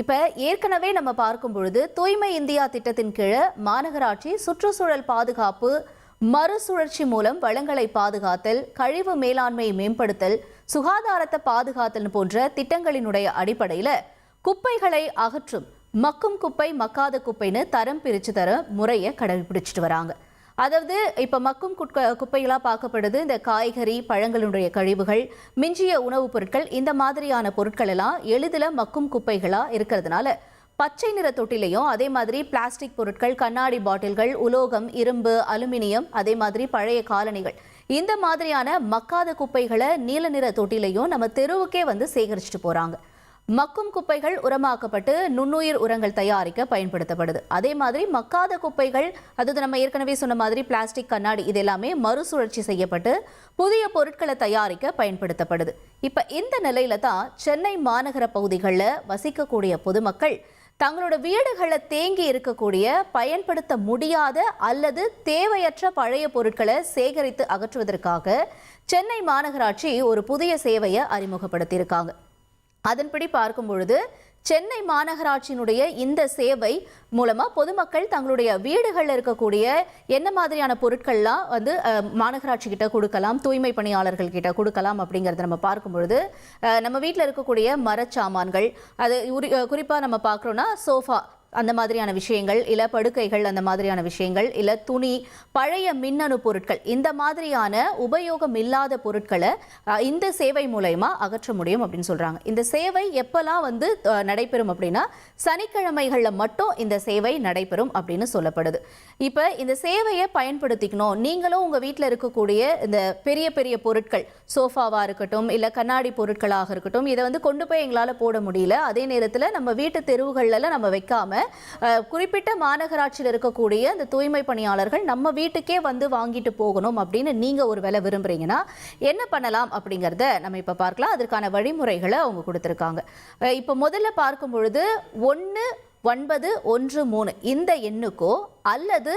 இப்ப ஏற்கனவே நம்ம பார்க்கும் பொழுது தூய்மை இந்தியா திட்டத்தின் கீழ் மாநகராட்சி சுற்றுச்சூழல் பாதுகாப்பு, மறுசுழற்சி மூலம் வளங்களை பாதுகாத்தல், கழிவு மேலாண்மையை மேம்படுத்தல், சுகாதாரத்தை பாதுகாத்தல் போன்ற திட்டங்களினுடைய அடிப்படையில் குப்பைகளை அகற்றும் மக்கும் குப்பை, மக்காத குப்பைன்னு தரம் பிரித்து தர முறையை கடைபிடிச்சிட்டு வராங்க. அதாவது இப்ப மக்கும் குப்பைகளா பார்க்கப்படுது இந்த காய்கறி, பழங்களுடைய கழிவுகள், மிஞ்சிய உணவுப் பொருட்கள், இந்த மாதிரியான பொருட்கள் எல்லாம் எளிதில் மக்கும் குப்பைகளா இருக்கிறதுனால பச்சை நிற தொட்டிலையும், அதே மாதிரி பிளாஸ்டிக் பொருட்கள், கண்ணாடி பாட்டில்கள், உலோகம், இரும்பு, அலுமினியம், அதே மாதிரி பழைய காலணிகள், இந்த மாதிரியான மக்காத குப்பைகளை நீல நிற தொட்டிலையும் நம்ம தெருவுக்கே வந்து சேகரிச்சுட்டு போறாங்க. மக்கும் குப்பைகள் உரமாக்கப்பட்டு நுண்ணுயிர் உரங்கள் தயாரிக்க பயன்படுத்தப்படுது. அதே மாதிரி மக்காத குப்பைகள், அதாவது நம்ம ஏற்கனவே சொன்ன மாதிரி பிளாஸ்டிக், கண்ணாடி, இது எல்லாமே மறுசுழற்சி செய்யப்பட்டு புதிய பொருட்களை தயாரிக்க பயன்படுத்தப்படுது. இப்ப இந்த நிலையில தான் சென்னை மாநகர பகுதிகளில் வசிக்கக்கூடிய பொதுமக்கள் தங்களோட வீடுகளில் தேங்கி இருக்கக்கூடிய பயன்படுத்த முடியாத அல்லது தேவையற்ற பழைய பொருட்களை சேகரித்து அகற்றுவதற்காக சென்னை மாநகராட்சி ஒரு புதிய சேவையை அறிமுகப்படுத்தியிருக்காங்க. அதன்படி பார்க்கும் பொழுது சென்னை மாநகராட்சியினுடைய இந்த சேவை மூலமா பொதுமக்கள் தங்களுடைய வீடுகளில் இருக்கக்கூடிய என்ன மாதிரியான பொருட்கள்லாம் வந்து மாநகராட்சி கிட்ட கொடுக்கலாம், தூய்மை பணியாளர்கள் கிட்ட கொடுக்கலாம் அப்படிங்கிறத நம்ம பார்க்கும் பொழுது நம்ம வீட்டில் இருக்கக்கூடிய மரச்சாமான்கள், அது குறிப்பாக நம்ம பார்க்குறோன்னா சோஃபா, அந்த மாதிரியான விஷயங்கள், இல்லை படுக்கைகள், அந்த மாதிரியான விஷயங்கள், இல்லை துணி, பழைய மின்னணு பொருட்கள், இந்த மாதிரியான உபயோகம் இல்லாத பொருட்களை இந்த சேவை மூலயமா அகற்ற முடியும் அப்படின்னு சொல்றாங்க. இந்த சேவை எப்பெல்லாம் வந்து நடைபெறும் அப்படின்னா சனிக்கிழமைகளில் மட்டும் இந்த சேவை நடைபெறும் அப்படின்னு சொல்லப்படுது. இப்போ இந்த சேவையை பயன்படுத்திக்கணும், நீங்களும் உங்கள் வீட்டில் இருக்கக்கூடிய இந்த பெரிய பெரிய பொருட்கள், சோஃபாவாக இருக்கட்டும், இல்லை கண்ணாடி பொருட்களாக இருக்கட்டும், இதை வந்து கொண்டு போய் எங்களால் போட முடியல, அதே நேரத்தில் நம்ம வீட்டு தெருவுகளில் நம்ம வைக்காம குறிப்பிட்ட மாநகராட்சியில் இருக்கக்கூடிய அந்த தூய்மை பணியாளர்கள் நம்ம வீட்டுக்கே வந்து வாங்கிட்டு போகணும் அப்படின்னு நீங்க ஒரு வேலை விரும்புறீங்கன்னா என்ன பண்ணலாம் அப்படிங்கறத நம்ம இப்ப பார்க்கலாம். அதற்கான வழிமுறைகளை அவங்க கொடுத்திருக்காங்க. இப்ப முதல்ல பார்க்கும் பொழுது 1913 இந்த எண்ணுக்கோ அல்லது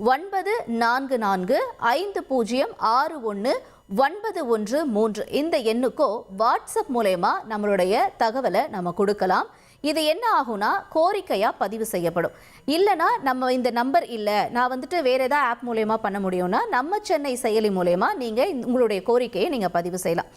9445061913 இந்த எண்ணுக்கோ வாட்ஸ்அப் மூலமா நம்மளுடைய தகவலை நம்ம கொடுக்கலாம். இது என்ன ஆகும்னா கோரிக்கையா பதிவு செய்யப்படும். இல்லைனா நம்ம இந்த நம்பர் இல்லை, நான் வந்துட்டு வேற ஏதாவது ஆப் மூலயமா பண்ண முடியும்னா நம்ம சென்னை செயலி மூலயமா நீங்க உங்களுடைய கோரிக்கையை நீங்க பதிவு செய்யலாம்.